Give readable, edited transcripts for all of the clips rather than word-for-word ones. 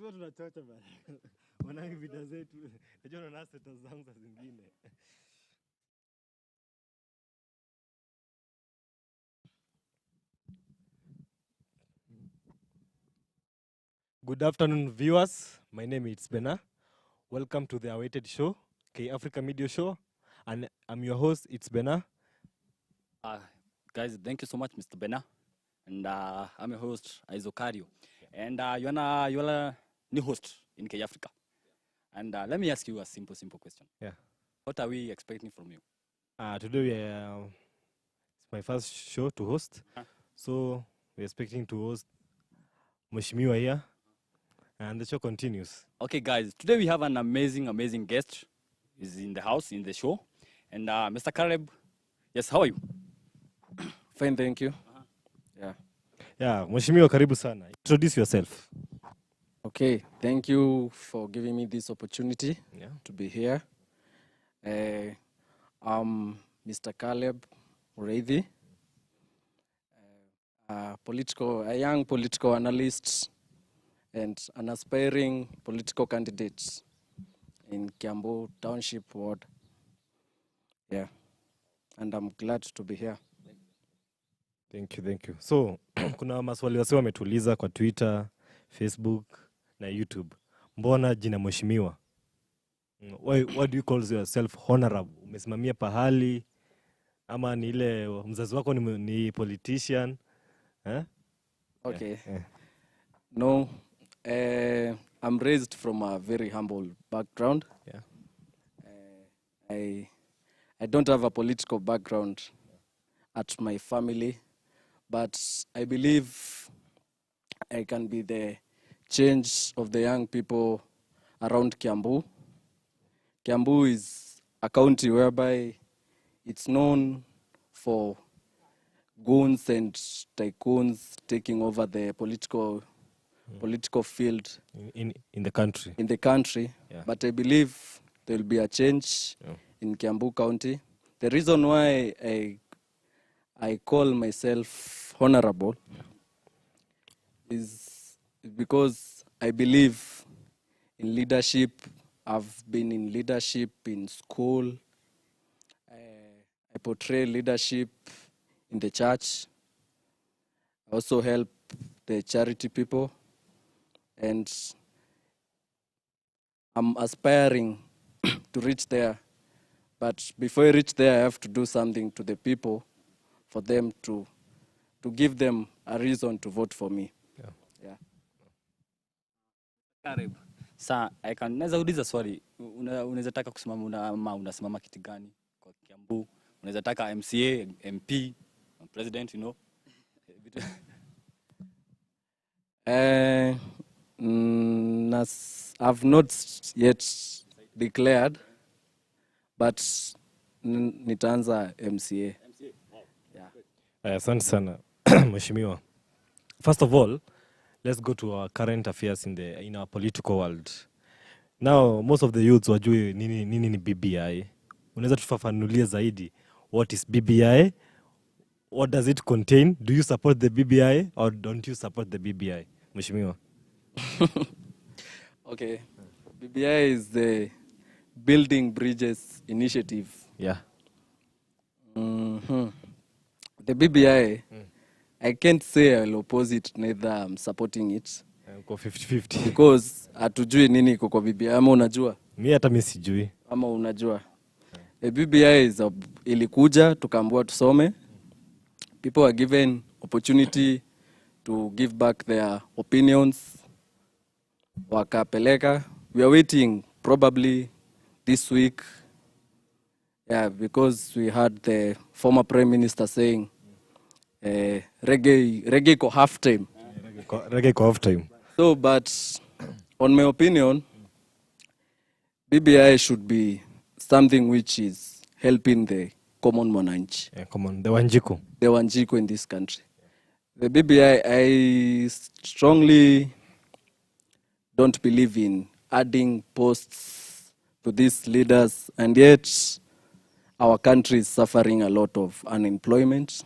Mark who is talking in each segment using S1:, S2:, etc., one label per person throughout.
S1: Lazima tunachocha bana. Wanangi vida zetu. Najua unaona status zangu za zingine. Good afternoon, viewers. My name is Bena. Welcome to the awaited show, KAfrica Media Show. And I'm your host, it's Bena.
S2: Guys, thank you so much, Mr. Bena. And I'm your host, Izokario. And you're a new host in KAfrica. And let me ask you a simple question.
S1: Yeah.
S2: What are we expecting from you?
S1: Today it's my first show to host. So we're expecting to host Mheshimiwa here. And the show continues.
S2: Okay, guys, today we have an amazing guest. He's in the house, in the show. And Mr. Caleb, yes, how are you?
S3: Fine, thank you.
S1: Yeah, Mheshimiwa, karibu sana. Introduce yourself.
S3: Okay, thank you for giving me this opportunity to be here. I'm Mr. Caleb Mureithi, a young political analyst and an aspiring political candidate in Kiambu Township Ward. Yeah, and I'm glad to be here.
S1: Thank you. So, kuna maswali wase wametuuliza kwa Twitter, Facebook na YouTube. Mbona jina Mheshimiwa? Why do you call yourself honorable? Umesimamia pahali ama ni ile mzazi wako ni politician?
S3: Okay. No, I'm raised from a very humble background.
S1: Yeah.
S3: I don't have a political background at my family, but I believe I can be the change of the young people around Kiambu. Kiambu is a county whereby it's known for goons and tycoons taking over the political field
S1: in the country.
S3: In the country,
S1: yeah.
S3: But I believe there will be a change in Kiambu County. The reason why I call myself honorable is because I believe in leadership. I've been in leadership in school. I portray leadership in the church. I also help the charity people. And I'm aspiring to reach there. But before I reach there, I have to do something to the people for them to give them a reason to vote for me. Yeah.
S2: Karibu. Sa, naweza uliza swali. Unaweza taka kusimama unasimama kiti gani kwa Kiambu? Unaweza taka MCA, MP, president, you know?
S3: I've not yet declared, but nitaanza MCA.
S1: Asante sana Mheshimiwa. First of all, let's go to our current affairs in our political world. Now, most of the youths wajui nini ni BBI. Unaweza tufafanulia zaidi what is BBI? What does it contain? Do you support the BBI or don't you support the BBI? Mheshimiwa.
S3: Okay. BBI is the Building Bridges Initiative.
S1: Yeah.
S3: The BBI, I can't say I'll oppose it, neither I'm supporting it.
S1: Uko 50-50.
S3: Because hatujui nini iko kwa BBI. Ama unajua?
S1: Mimi hata mimi sijui.
S3: Ama unajua? The BBI ilikuja, tukaambiwa tusome. People are given opportunity to give back their opinions. Wakapeleka. We are waiting probably this week. Yeah, because we had the former Prime Minister saying reggae ko half time.
S1: Reggae ko half time.
S3: So, but on my opinion, BBI should be something which is helping the common mwananchi.
S1: Yeah, common. The Wanjiku.
S3: The Wanjiku in this country. The BBI, I strongly don't believe in adding posts to these leaders, and yet our country is suffering a lot of unemployment.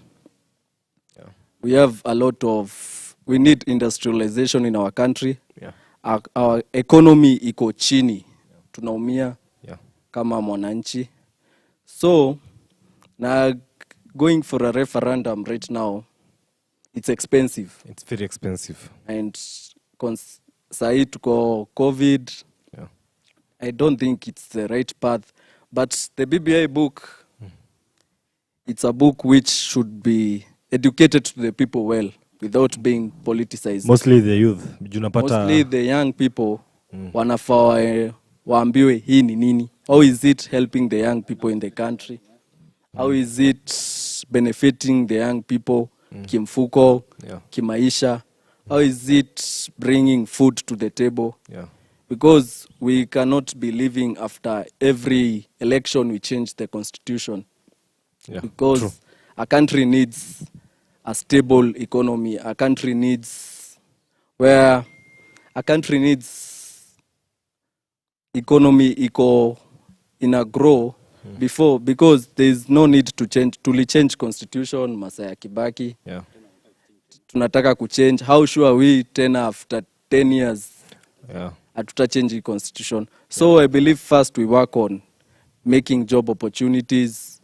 S3: Yeah. We need industrialization in our country.
S1: Yeah.
S3: our economy iko chini, tunaumia
S1: Yeah.
S3: kama mwananchi. So na going for a referendum right now, it's expensive,
S1: It's very expensive.
S3: and sahi tuko COVID.
S1: Yeah.
S3: I don't think it's the right path, but the BBI book, it's a book which should be educated to the people well without being politicized.
S1: Mostly the youth. Junapata
S3: Mostly the young people wanafaa waambiwe hii ni nini. How is it helping the young people in the country? How is it benefiting the young people kimfuko,
S1: Yeah.
S3: kimaisha? How is it bringing food to the table?
S1: Yeah.
S3: Because we cannot be living after every election we change the constitution.
S1: Yeah.
S3: Because
S1: True.
S3: a country needs a stable economy. A country needs economy ina grow before, because there is no need to change constitution masaa ya Kibaki.
S1: Yeah.
S3: Tunataka kuchange. How sure are we tena after 10 years
S1: Yeah.
S3: hatuta change the constitution? So I believe first we work on making job opportunities,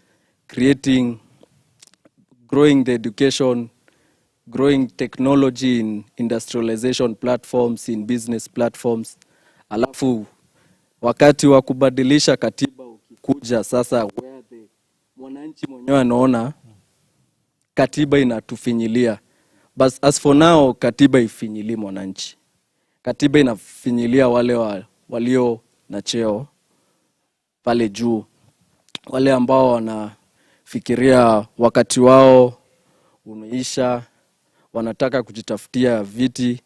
S3: growing the education, growing technology in industrialization platforms, in business platforms. Alafu wakati wa kubadilisha katiba ukikuja sasa, where the mwananchi mwenyewe anaona katiba inatufinyilia. But as for now, katiba ifinyili mwananchi. Katiba inafinyilia wale walio na cheo pale juu, wale ambao wanafikiria wakati wao umeisha, wanataka kujitafutia viti.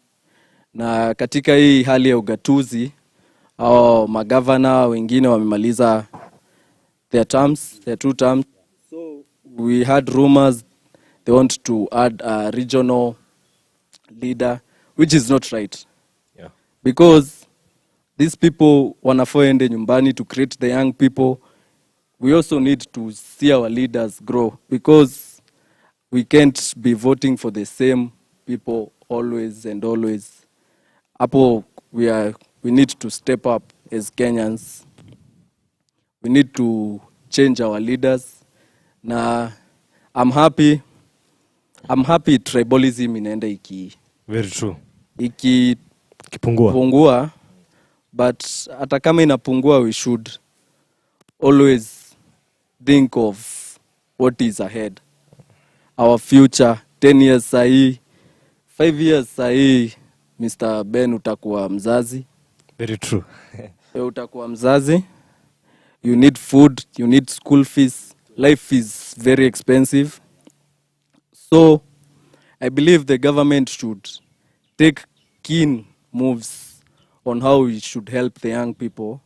S3: Na katika hii hali ya ugatuzi, au magavana wengine wamemaliza their 2 terms. So we had rumors they want to add a regional leader, which is not right.
S1: Yeah.
S3: Because these people wanafaa ende nyumbani to create the young people. We also need to see our leaders grow, because we can't be voting for the same people always and always. Hapo we need to step up as Kenyans. We need to change our leaders. Na I'm happy tribalism inaenda
S1: Very true.
S3: ikipungua.
S1: Kipungua.
S3: But hata kama inapungua, we should always think of what is ahead. Our future, 10 years sahi, 5 years sahi, Mr. Ben utakuwa mzazi.
S1: Very true.
S3: Utakuwa mzazi. You need food, you need school fees. Life is very expensive. So I believe the government should take keen moves on how we should help the young people.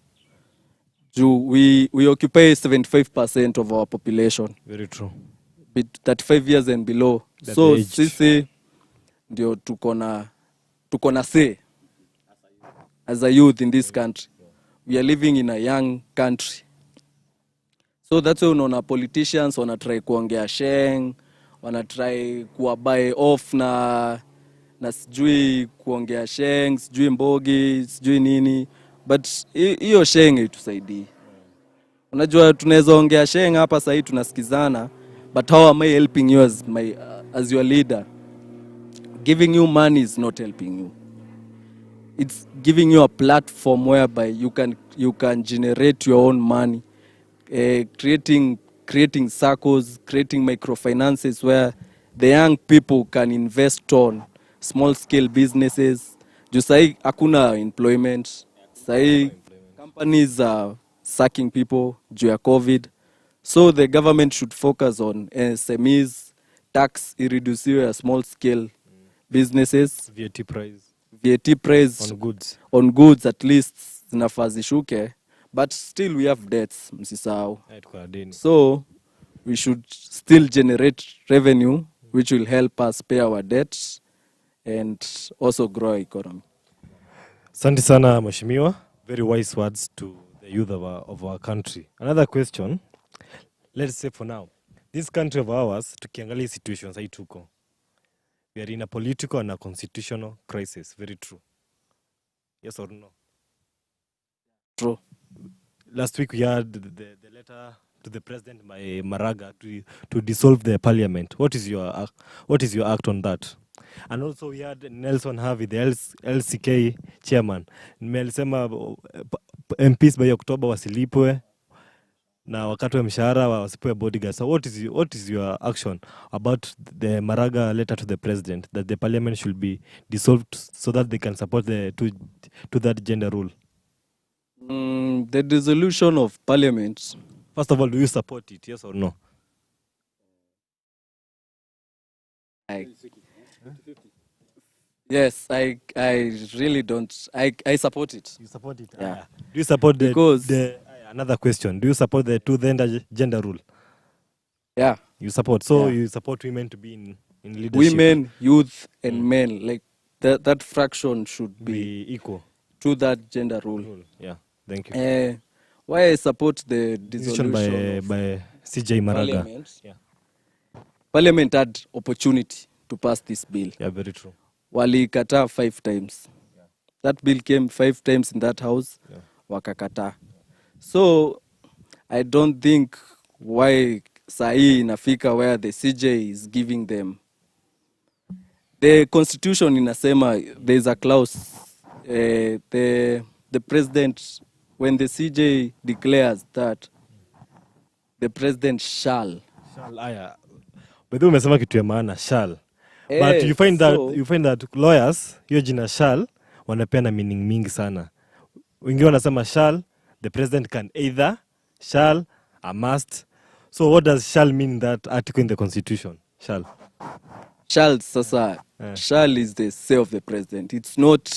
S3: We occupy 75% of our population.
S1: Very true.
S3: 35 years and below.
S1: That
S3: So
S1: age.
S3: sisi ndio tuko na say as a youth in this country. We are living in a young country. So that's why unaona politicians wanatry kuongea sheng, wanatry kuwabuy off na sijui kuongea sheng, sijui mbogi, sijui nini. But hiyo sheng itusaidii. Unajua tunaweza ongea sheng hapa sasa tunasikizana, but how am I helping you as your leader? Giving you money is not helping you. It's giving you a platform whereby you can generate your own money, creating circles, creating microfinances where the young people can invest on small scale businesses. Juu sahi hakuna employment. Sahi companies are sacking people due to COVID. So the government should focus on SMEs, tax ireduciwe ya small scale businesses. VAT price on goods at least zinafaa zishuke, but still we have debts, msisahau. So we should still generate revenue which will help us pay our debts and also grow our economy.
S1: Asante sana mheshimiwa. Very wise words to the youth of our country. Another question. Let's say for now, this country of ours, tukiangalia situations hii tuko, we are in a political and a constitutional crisis. Very true. Yes or no?
S3: True.
S1: Last week we had the letter to the president by Maraga to dissolve the parliament. What is your act on that? And also we had Nelson Harvey, the LCK chairman. Nimelisema MPs by October wasilipwe na wakati wa mshahara wasipewe bodyguards. So what is your action about the Maraga letter to the president that the parliament should be dissolved so that they can support to that gender rule?
S3: The dissolution of parliament.
S1: First of all, do you support it, yes or no?
S3: Yes, I really don't. I support it.
S1: You support it?
S3: Yeah.
S1: Do you support
S3: Because
S1: another question, do you support the gender rule?
S3: Yeah.
S1: You support. So
S3: Yeah.
S1: you support women to be in leadership.
S3: Women, youth, and men, like that fraction should
S1: be equal
S3: to that gender rule.
S1: Yeah. Thank you.
S3: Why I support the dissolution
S1: by CJ Maraga.
S3: Parliament. Yeah. Parliament had opportunity to pass this bill.
S1: Yeah, very true.
S3: Walikata 5 times. Yeah. That bill came 5 times in that house. Yeah. Wakakata. So I don't think why sahi inafika where the CJ is giving them. The constitution inasema there is a clause. The president, when the CJ declares that the president shall.
S1: Aya. But you umesema kitu ya maana shall. But you find that lawyers hiyo jina shall wanapeana meaning mingi sana. Wengine wanasema shall, the president can either, shall, a must. So what does shall mean in that article in the constitution? Shall
S3: Sasa shall is the say of the president. It's not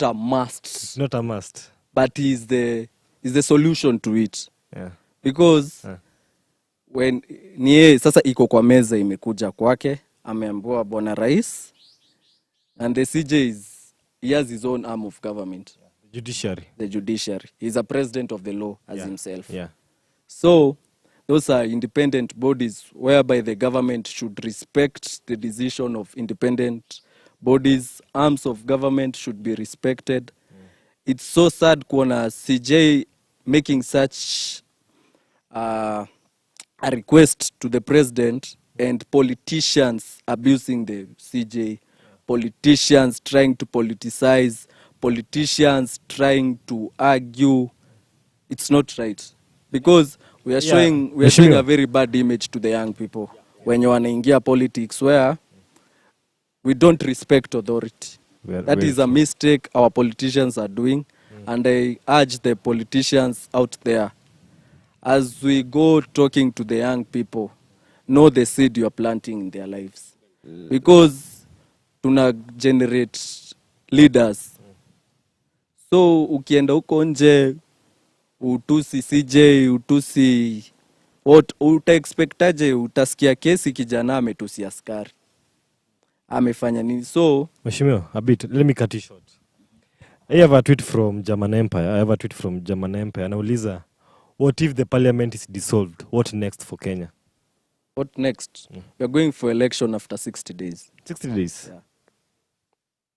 S3: a must.
S1: It's not a must.
S3: But is the solution to it.
S1: Yeah.
S3: Because when nie sasa iko kwa meza imekuja kwake, ameambiwa bwana rais, and the CJ he has his own arm of government. The judiciary. He's a president of the law as himself.
S1: Yeah.
S3: So those are independent bodies whereby the government should respect the decision of independent bodies. Arms of government should be respected. It's so sad kuona CJ making such a request to the president and politicians abusing the CJ, politicians trying to politicize, politicians trying to argue. It's not right. Because we are showing a very bad image to the young people when you wanaingia politics where we don't respect authority. That is a mistake our politicians are doing, and I urge the politicians out there, as we go talking to the young people, know the seed you are planting in their lives. Because tuna generate leaders. So ukienda huko nje utusi CJ, utusi what utaexpectaje? Utasikia kesi kijana ametusi askari, amefanya nini? So
S1: Mheshimiwa, a bit, let me cut you short. I have a tweet from German Empire. Anauliza, what if the parliament is dissolved? What next for Kenya?
S3: What next? We are going for election after 60 days.
S1: 60 days?
S3: Yeah.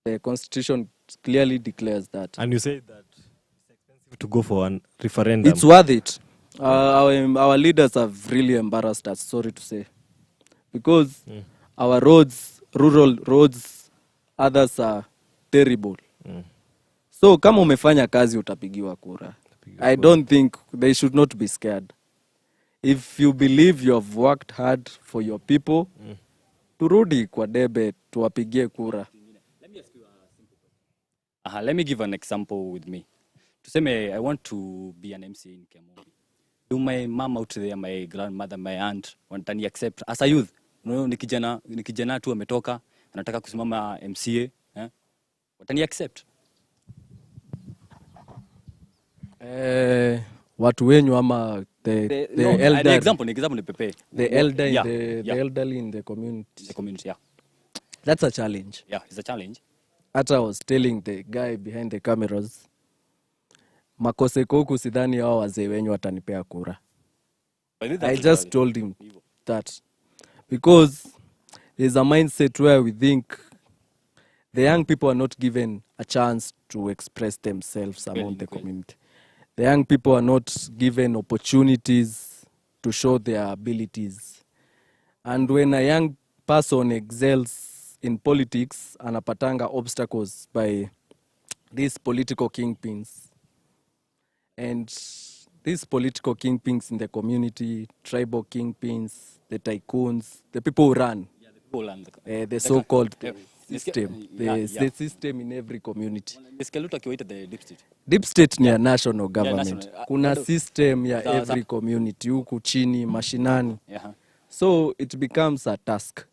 S3: The constitution clearly declares that.
S1: And you say that it's expensive to go for a referendum.
S3: It's worth it. Our leaders have really embarrassed us, sorry to say. Because our roads, rural roads, others are terrible. So kama umefanya kazi utapigiwa kura. I don't think they should not be scared. If you believe you have worked hard for your people, turudi kwa debe tuwapigie kura.
S2: Let me ask you a simple question. Let me give an example with me. Tuseme I want to be an MC in Kemo. Do my mom out there, my grandmother, my aunt, wantani accept as a youth? No, ni kijana tu ametoka, anataka kusimama MCA, watani accept?
S3: Watu wenyu ama the elder.
S2: The example ni Pepe.
S3: The elder the elderly in the community.
S2: The community, yeah.
S3: That's a challenge.
S2: Yeah, it's a challenge.
S3: Hata I was telling the guy behind the cameras, makose kuku sidhani hao wazee wenyu watanipea kura. I just told him that because there's a mindset where we think the young people are not given a chance to express themselves among the
S2: Kweli.
S3: community. The young people are not given opportunities to show their abilities. And when a young person excels in politics, anapatanga obstacles by these political kingpins. And these political kingpins in the community, tribal kingpins, the tycoons, the people who run, the so-called system, the system in every community.
S2: The deep state.
S3: Deep state ni ya national government.
S2: national.
S3: Kuna system ya every community, huku chini, mashinani.
S2: Yeah.
S3: So it becomes a task.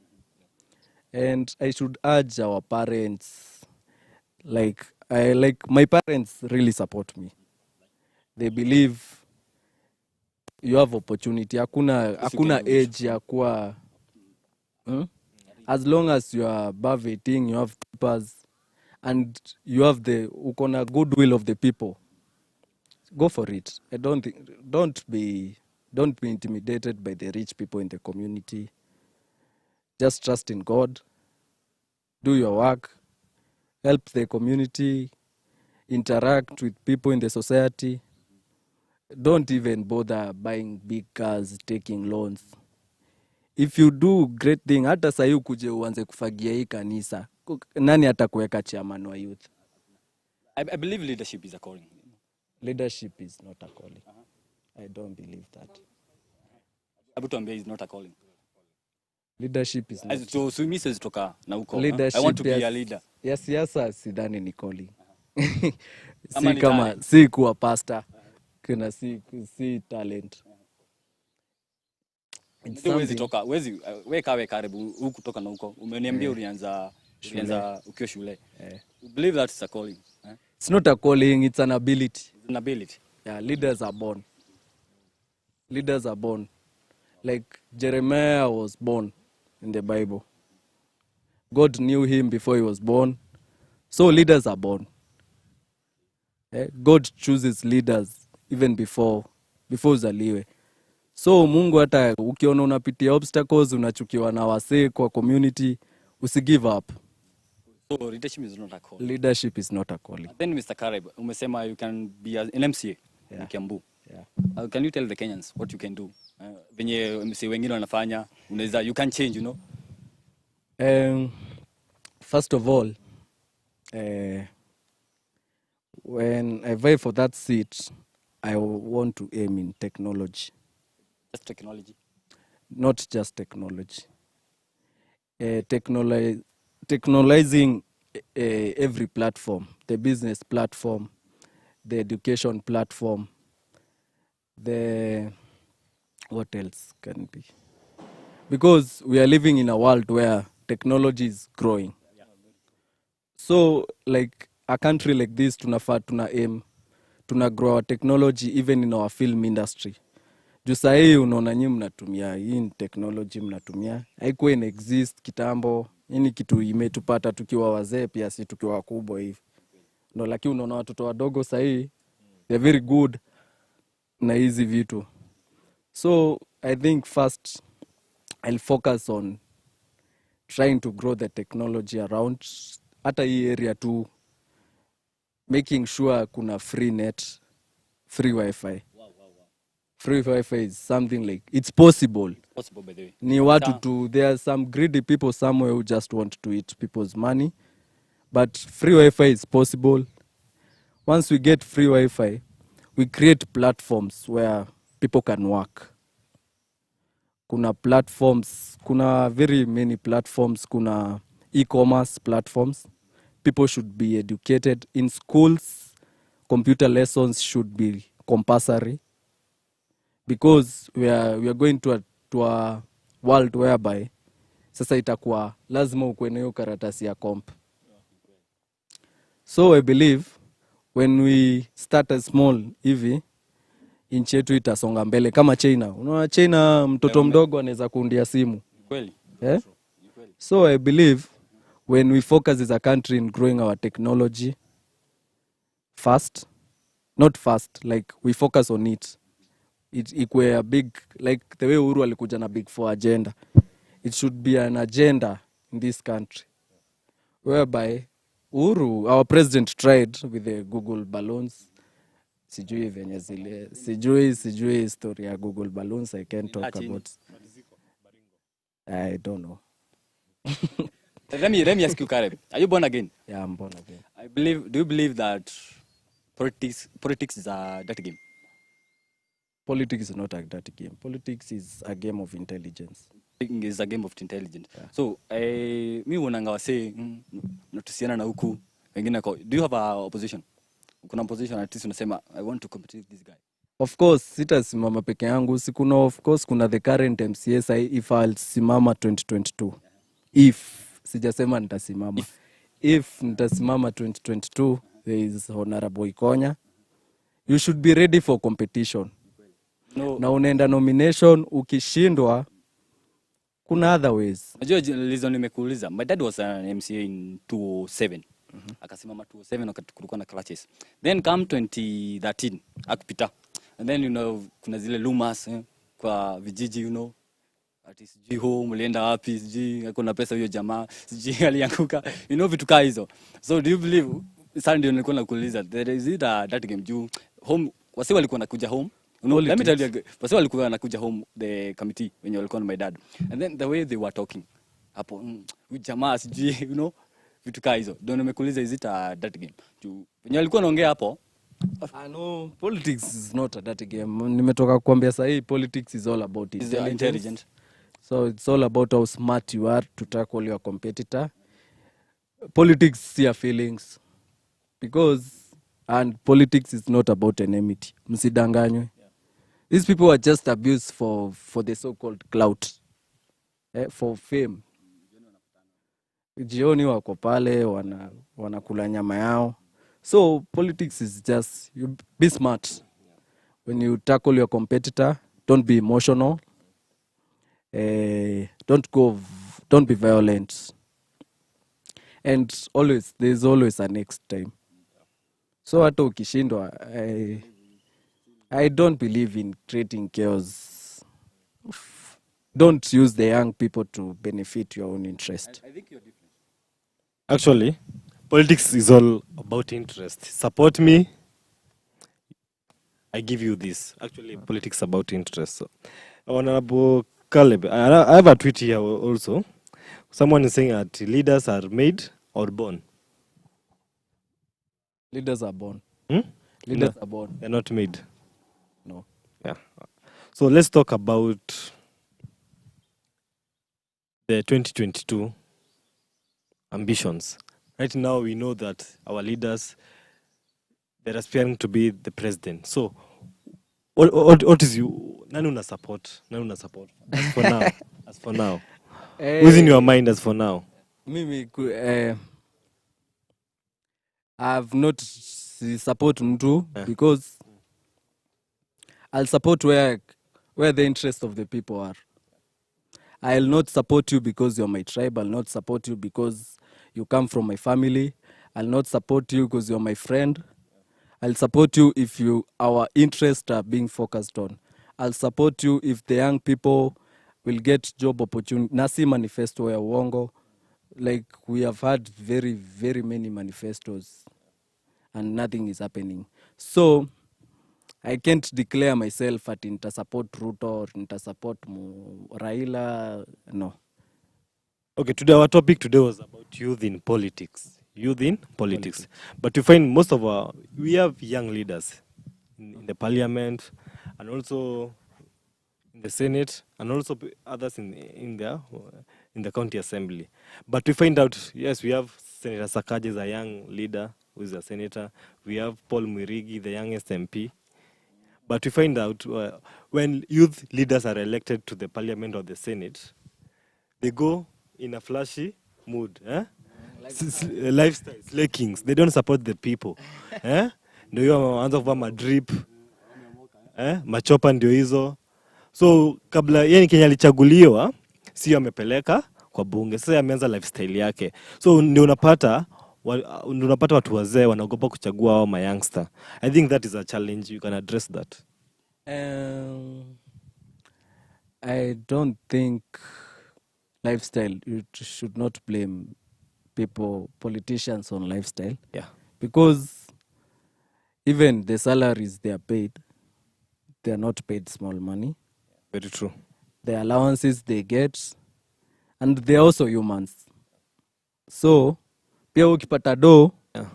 S3: And I should urge our parents, like my parents really support me. They believe you have opportunity. Hakuna age ya kuwa as long as you are above 18, you have papers and you have the ukona goodwill of the people. Go for it. Don't be intimidated by the rich people in the community. Just trust in God. Do your work. Help the community. Interact with people in the society. Don't even bother buying big cars, taking loans. If you do great thing, hata sahi ukuje uanze kufagia hii kanisa, nani atakuweka chairman wa youth?
S2: I believe leadership is a calling.
S3: Leadership is not a calling. I don't believe that.
S2: Abutuambia is not a calling.
S3: Leadership is not.
S2: So mimi siwezi toka na huko.
S3: Leadership,
S2: I want to be a leader.
S3: Yes, siasa sidhani ni calling.
S2: Kama
S3: si kuwa pastor. Kuna si talent.
S2: Huwezi toka, wewe kawe karibu huku kutoka na huko. Umeniambia ulianza ukiwa shule. You believe that's a calling.
S3: It's not a calling, it's an ability.
S2: It's an ability.
S3: Yeah, leaders are born. Leaders are born. Like Jeremiah was born in the Bible. God knew him before he was born. So leaders are born. God chooses leaders even before uzaliwe. So Mungu hata ukiona unapitia obstacles, unachukiwa na wasee kwa community, usigive up.
S2: So leadership is not a calling.
S3: Leadership is not a calling.
S2: Then Mr. Kareb, umesema you can be an MCA in Kiambu.
S3: Yeah.
S2: Can you tell the Kenyans what you can do? Venye MCA wengine wanafanya, unaweza, you can change, you know?
S3: First of all, when I vie for that seat, I want to aim in technology.
S2: Just technology.
S3: Not just technology. Technologizing every platform, the business platform, the education platform, what else can it be? Because we are living in a world where technology is growing. So like a country like this, tuna aim, tuna grow our technology even in our film industry. Juu sahii unaona nyinyi mnatumia hii technology mnatumia. Haikuwa ina exist kitambo. Hii kitu imetupata tukiwa wazee pia si tukiwa wakubwa hivi. Ndio lakini unaona watoto wadogo sahii they're very good na hizi vitu. So I think first I'll focus on trying to grow the technology around hata hii area too, making sure kuna free net, free wifi. Free Wi-Fi is something like, it's possible.
S2: Possible, by the way.
S3: Ni watu tu, there are some greedy people somewhere who just want to eat people's money. But free Wi-Fi is possible. Once we get free Wi-Fi, we create platforms where people can work. Kuna platforms, kuna very many platforms, kuna e-commerce platforms. People should be educated. In schools, computer lessons should be compulsory. Because we are going to a world whereby sasa itakuwa lazima ukuwe na hiyo karatasi ya comp. So I believe when we start as small hivi, nchi yetu itasonga mbele kama China. Unaona China mtoto mdogo anaweza kuundia simu.
S2: Kweli.
S3: Yeah? So I believe when we focus as a country in growing our technology fast, not fast, like we focus on it. It were a big, like the way Uhuru alikuja na big four agenda. It should be an agenda in this country whereby Uhuru, our president tried with the Google balloons. Sijui venye zile. Sijui history ya Google balloons. I can't talk
S2: Chini.
S3: about. I don't know.
S2: Let me ask you, Caleb. Are you born again?
S3: Yeah, I'm born again.
S2: Do you believe that politics is a dirty game?
S3: Politics is not a dirty game. Politics is a game of intelligence.
S2: Is a game of intelligence. Yeah. So, mi wananga wase natusiana na huku wengine do you have a opposition? Kuna opposition at least unasema I want to compete with this guy.
S3: Of course, sitasimama peke yangu. Of course kuna the current MCS if I'll simama 2022. If sijasema nitasimama. If nitasimama 2022, there is Honorable Ikonya. You should be ready for competition.
S2: No.
S3: Na unaenda nomination ukishindwa kuna other ways.
S2: Najua reason nimekuuliza. My dad was an MCA in 2007. Akasimama 2007 wakati kulikuwa na clutches. Then come 2013 akupita. And then kuna zile rumors kwa vijiji ati sijui home ulienda wapi, sijui kuna pesa huyo jamaa, sijui alianguka, vitu kaa hizo. So do you believe sasa ndio nilikuwa nakuuliza there is that game juu home wasi walikuwa nakuja home. Let me tell you, wasi walikuwa wanakuja home the committee when you walikuwa na my dad. And then the way they were talking hapo huyu jamaa sijui vitu kaa hizo. Ndio nimekuuliza is it a that game? Juu when walikuwa naongea hapo
S3: no, politics is not a dirty game. Nimetoka kuambia sasa politics is all about
S2: intelligence.
S3: So it's all about how smart you are to tackle your competitor. Politics see your feelings. And politics is not about enmity. Msidanganywe. Yeah. These people are just abused for the so-called clout. For fame. Jioni wako pale, wanakula nyama yao. So politics is just, you be smart. When you tackle your competitor, don't be emotional. Don't be violent. And there's always a next time. So hata ukishindwa, I don't believe in creating chaos. Don't use the young people to benefit your own interest.
S2: I think you're different.
S1: Actually, politics is all about interest. Support me, I give you this. Actually, politics is about interest. So, Honorable Caleb, I have a tweet here also. Someone is saying that leaders are made or born.
S3: Leaders are born.
S1: Leaders
S3: are born.
S1: They're not made.
S3: No.
S1: Yeah. So let's talk about the 2022 ambitions. Right now, we know that our leaders, they're aspiring to be the president. So, what is you? Nani una support? As for now. As for now. Who's in your mind as for now?
S3: Mimi, I've not support mtu because I'll support where the interests of the people are. I'll not support you because you're my tribe. I'll not support you because you come from my family. I'll not support you because you're my friend. I'll support you if our interests are being focused on. I'll support you if the young people will get job opportunity. Nasi manifesto ya uongo. Like we have had very, very many manifestos and nothing is happening. So I can't declare myself at nita support Ruto or nita support Raila. No.
S1: Okay, today our topic was about youth in politics. But you find most of we have young leaders in the parliament and also in the Senate and also others in the county assembly. But we find out, yes, we have Senator Sakaja is a young leader who is a senator. We have Paul Mwirigi, the youngest MP. But we find out when youth leaders are elected to the parliament or the Senate, they go in a flashy mood. Lifestyle, slay kings. They don't support the people. Ndio hiyo wanaanza kuvaa madrip. Machopa ndio hizo. So kabla yeye Kenya alichaguliwa, sio amepeleka kwa bunge. Sasa ameanza lifestyle yake. So ndio unapata watu wazee wanaogopa kuchagua hao ma youngster. I think that is a challenge. You can address that.
S3: I don't think lifestyle, you should not blame politicians on lifestyle,
S1: Yeah.
S3: because even the salaries they are paid, they are not paid small money.
S1: Very true.
S3: The allowances they get, and they are also humans. So pia ukipata do,
S1: Yeah.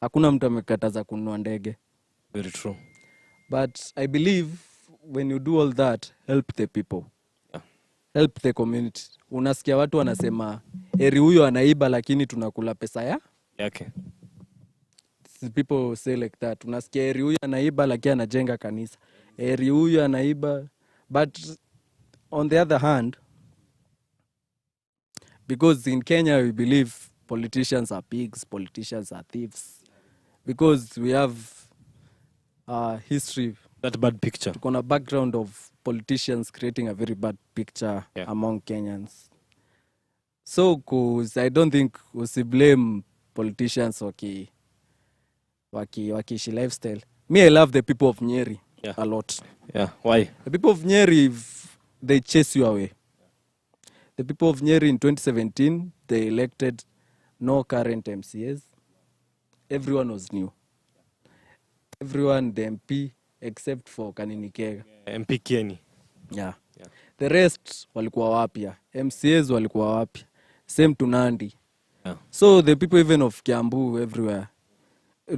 S3: hakuna mtu amekataza kununua ndege.
S1: Very true.
S3: But I believe when you do all that, help the people.
S1: Yeah.
S3: Help the community. Unasikia watu wanasema eri huyo anaiba lakini tunakula pesa ya.
S1: Yake.
S3: People say like that. Unasikia eri huyo anaiba lakini anajenga kanisa. Eri huyo anaiba. But on the other hand, because in Kenya we believe politicians are pigs, politicians are thieves. Because we have history,
S1: That bad picture.
S3: tuko na background of politicians creating a very bad picture among Kenyans. So, cause I don't think blame politicians wakiishi lifestyle. Me, I love the people of Nyeri a lot.
S1: Yeah. Why?
S3: The people of Nyeri, they chase you away. The people of Nyeri in 2017, they elected no current MCAs. Everyone was new. Everyone, the MP, except for Kaninikega.
S1: MP Kieni.
S3: Yeah. The rest walikuwa wapya. MCAs walikuwa wapya. Same to Nandi.
S1: Yeah.
S3: So the people even of Kiambu everywhere,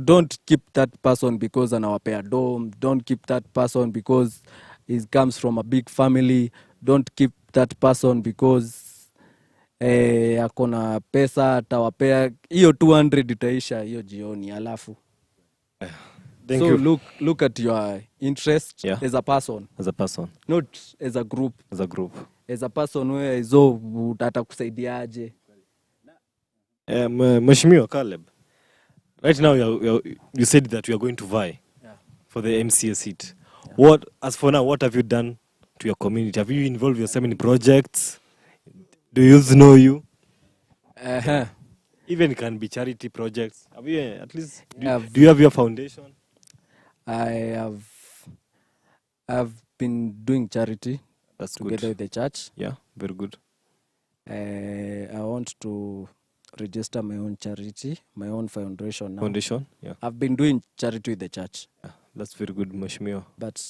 S3: don't keep that person because anawapea dome. Don't keep that person because he comes from a big family. Don't keep that person because akona pesa atawapea. Hiyo 200 itaisha hiyo jioni alafu.
S1: Thank
S3: so
S1: you.
S3: Look at your interest as a person.
S1: As a person.
S3: Not as a group.
S1: As a group.
S3: As a person where izo utakusaidiaje.
S1: Mheshimiwa Caleb, right now you said that you are going to vie for the MCA seat. Yeah. As for now, what have you done to your community? Have you involved yourself in projects? Do youth know you? Even it can be charity projects. Have you at least do you have your foundation?
S3: I've been doing charity.
S1: That's
S3: together
S1: good.
S3: With the church.
S1: Yeah, very good.
S3: I want to register my own charity, my own foundation now.
S1: Foundation? Yeah.
S3: I've been doing charity with the church.
S1: Yeah, that's very good, Mheshimiwa.
S3: But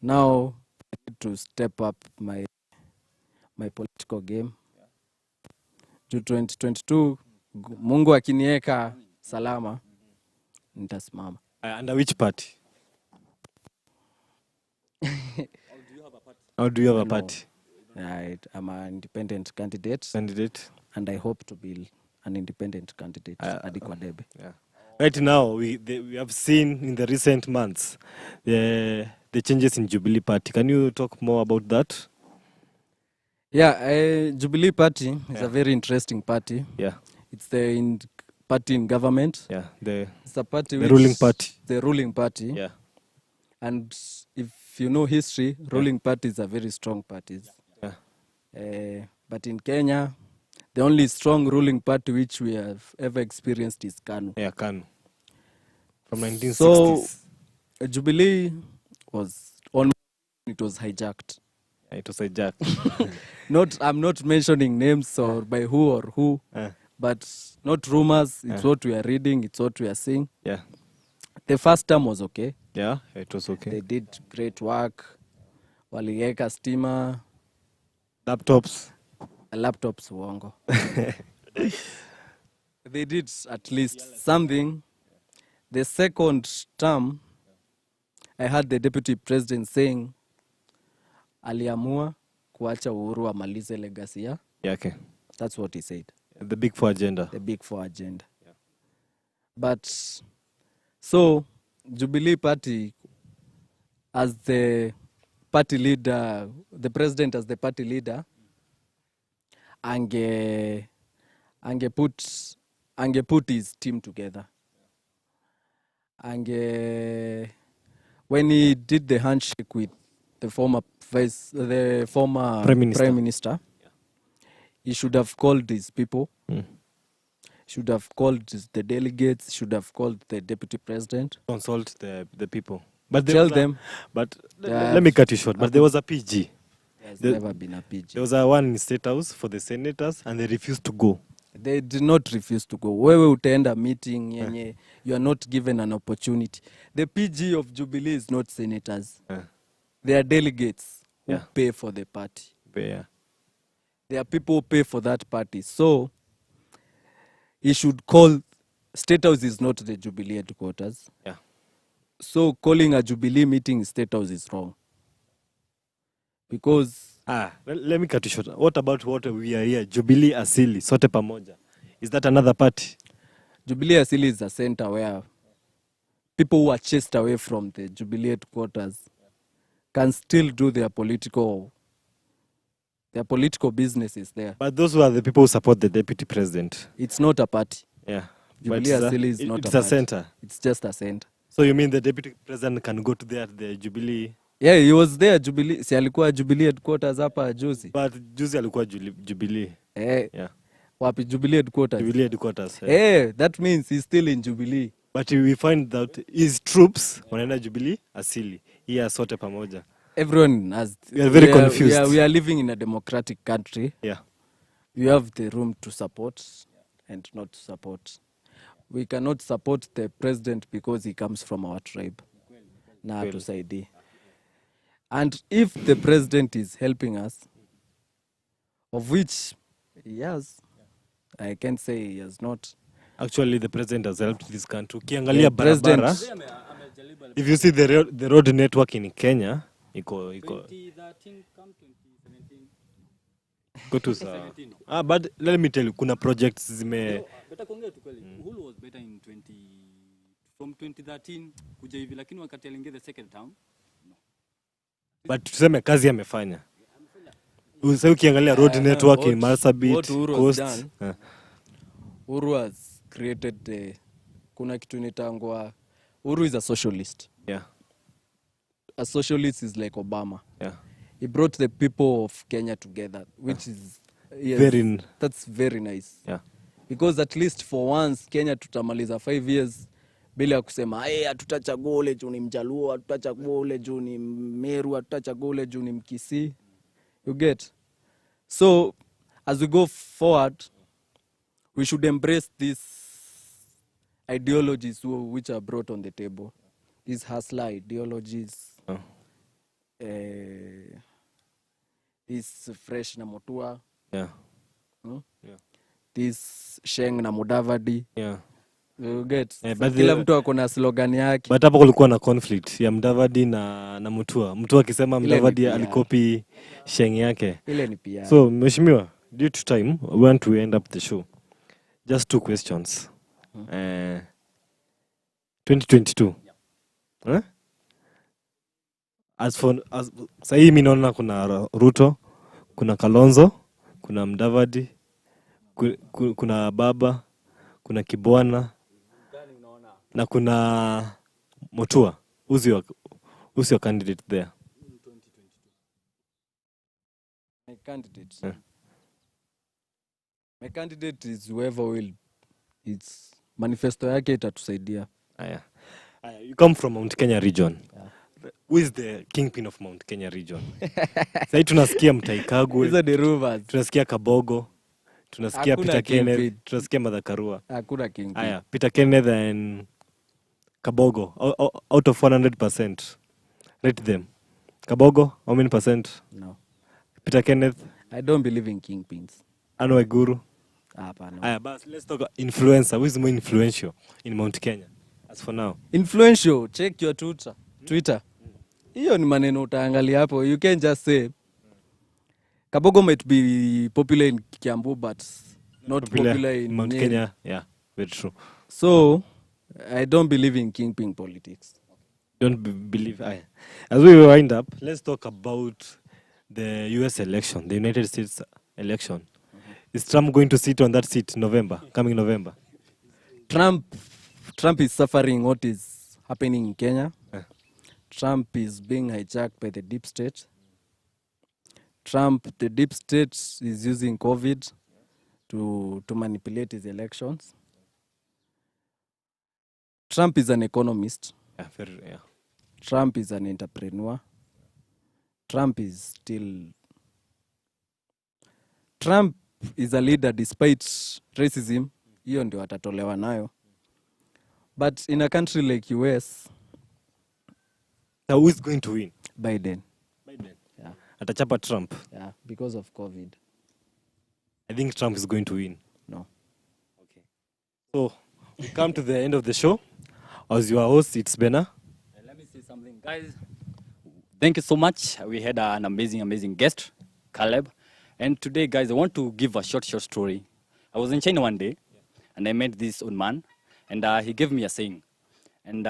S3: now I need to step up my political game. To 2022, Mungu akinieka salama, nitasimama.
S1: Under which party? How do you have a party?
S3: I'm an independent candidate. And I hope to be an independent candidate.
S1: Yeah. Right now, we have seen in the recent months the changes in Jubilee Party. Can you talk more about that?
S3: Yeah, Jubilee Party is a very interesting party.
S1: Yeah.
S3: It's the party in government.
S1: Yeah.
S3: It's a party
S1: the ruling party.
S3: The ruling party.
S1: Yeah.
S3: And if you know history, ruling parties are very strong parties.
S1: Yeah.
S3: But in Kenya, the only strong ruling party which we have ever experienced is KANU.
S1: Yeah, KANU. From 1960s.
S3: So, Jubilee was hijacked.
S1: Yeah, it was hijacked.
S3: I'm not mentioning names or by who or who, but not rumors. It's what we are reading. It's what we are seeing.
S1: Yeah.
S3: The first term was okay.
S1: Yeah, it was okay.
S3: They did great work. Waliweka stima.
S1: Laptops,
S3: uongo. They did at least something. The second term, I heard the deputy president saying, aliamua kuacha Uhuru amalize legacy ya.
S1: Yeah, okay.
S3: That's what he said.
S1: The Big Four agenda.
S3: The Big Four agenda. Yeah. But, so, Jubilee Party, as the party leader, the president as the party leader, ange put his team together. When he did the handshake with the former prime minister, he should have called his people, should have called the delegates, should have called the deputy president.
S1: Consult the people. But
S3: tell them.
S1: But let me cut you short. But there was a PG.
S3: There's never been a PG.
S1: There was a one in State House for the senators, and they refused to go.
S3: They did not refuse to go. Wewe utaenda meeting yenye you are not given an opportunity. The PG of Jubilee is not senators. They are delegates who pay for the party.
S1: Yeah.
S3: There are people who pay for that party. So he should call. State House is not the Jubilee headquarters.
S1: Yeah.
S3: So calling a Jubilee meeting in State House is wrong. Because
S1: let me cut you short. What about what we are here? Jubilee Asili, sote pamoja. Is that another party?
S3: Jubilee Asili is a center where people who are chased away from the Jubilee headquarters can still do their political businesses there.
S1: But those who are the people who support the deputy president.
S3: It's not a party.
S1: Yeah.
S3: Jubilee Asili is not a party.
S1: It's a center.
S3: It's just a center.
S1: So you mean the deputy president can go to the Jubilee?
S3: Yeah, he was there Jubilee. Si alikuwa Jubilee headquarters hapa juzi.
S1: But juzi alikuwa Jubilee.
S3: Yeah. Wapi Jubilee headquarters?
S1: Jubilee headquarters.
S3: That means he's still in Jubilee.
S1: But we find that his troops wanaenda Jubilee Asili. Here sote pamoja.
S3: Everyone has...
S1: We are very confused.
S3: We are living in a democratic country.
S1: Yeah.
S3: You have the room to support and not to support. We cannot support the president because he comes from our tribe. Na tusaidie. And if the president is helping us, of which he has, I can't say he has not.
S1: Actually, the president has helped this country. Ukiangalia barabara, if you see the road network in Kenya, iko
S2: 2013 come 2017.
S1: Go to sa. But let me tell you, kuna projects zime.
S2: Better kuongea tu kweli. Uhuru was better in from 2013 kuja hivi, lakini wakati aliingia the second term.
S1: But tuseme kazi amefanya. Sasa ukiangalia road network in Marsabit, Coast.
S3: Uhuru has created kuna kitu inatangwa. Uhuru is a socialist.
S1: Yeah.
S3: A socialist is like Obama.
S1: Yeah.
S3: He brought the people of Kenya together, which is that's very nice.
S1: Yeah.
S3: Because at least for once Kenya tutamaliza 5 years bila kusema hatutachagua ule juu ni Mjaluo, hatutachagua ule juu ni Meru, hatutachagua ule juu ni Mkisii. You get? So as we go forward, we should embrace these ideologies which are brought on the table. These hustler ideologies. This fresh na Motua.
S1: Yeah.
S3: Yeah. This Sheng na Mudavadi.
S1: Yeah.
S3: You get?
S1: But
S3: kila mtu ako na slogan yake.
S1: But hapo kulikuwa na conflict ya Mudavadi na Mutua. Mutua akisema Mudavadi alikopi Sheng yake.
S3: Ile ni pia.
S1: So, mheshimiwa, due to time, we want to end up the show. Just 2 questions. 2022. Yeah. Sasa hii mimi naona kuna Ruto, kuna Kalonzo, kuna Mudavadi, kuna Baba, kuna Kibwana na kuna Mutua. Who's your candidate there?
S3: My candidate. Yeah. My candidate is whoever will. It's manifesto yake itatusaidia.
S1: You come from Mount Kenya region. Yeah. Who is the kingpin of Mount Kenya region? Sasa tunasikia Mtaikagwe.
S3: These are the rovers.
S1: Tunasikia Kabogo. Tunasikia Peter Kenneth. Tunasikia Madhakarua.
S3: Hakuna kingpin.
S1: Peter Kenneth and Kabogo. Out of 100%. Rate them. Kabogo, how many percent?
S3: No.
S1: Peter Kenneth?
S3: I don't believe in kingpins.
S1: Anu Waiguru?
S3: Hapana.
S1: But let's talk influencer. Who is more influential in Mount Kenya? As for now.
S3: Influential, check your Twitter. Hiyo ni maneno utaangalia hapo. You can just say Kabogo might be popular in Kiambu but not popular in
S1: Mount Kenya. Yeah, very true.
S3: So, I don't believe in kingpin politics.
S1: Don't believe. As we wind up, let's talk about the US election, the United States election. Is Trump going to sit on that seat coming November?
S3: Trump is suffering what is happening in Kenya. Trump is being hijacked by the deep state. The deep state is using COVID to manipulate his elections. Trump is an economist.
S1: Yeah.
S3: Trump is an entrepreneur. Trump is a leader despite racism, hiyo ndio atatolewa nayo. But in a country like US,
S1: Now who is going to win?
S3: Biden. Yeah,
S1: Atachapa Trump.
S3: yeah, because of COVID.
S1: I think Trump is going to win.
S3: No.
S1: Okay. So we come to the end of the show. As your host, it's Bena.
S2: Let me say something, guys. Thank you so much. We had an amazing guest, Caleb. And today, guys, I want to give a short story. I was in China one day, and I met this old man, and he gave me a saying. And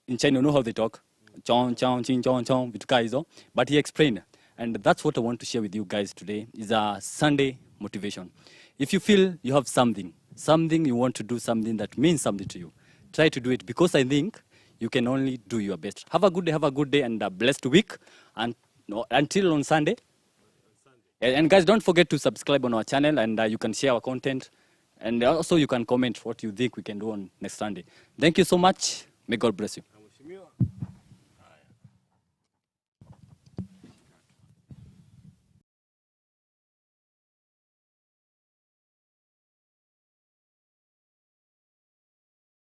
S2: in China, you know how they talk? Chong, chong, ching, chong, chong, but he explained. And that's what I want to share with you guys today, is a Sunday motivation. If you feel you have something you want to do, something that means something to you, try to do it, because I think you can only do your best. Have a good day and a blessed week. And until on Sunday. And guys, don't forget to subscribe on our channel, and you can share our content. And also you can comment what you think we can do on next Sunday. Thank you so much. May God bless you.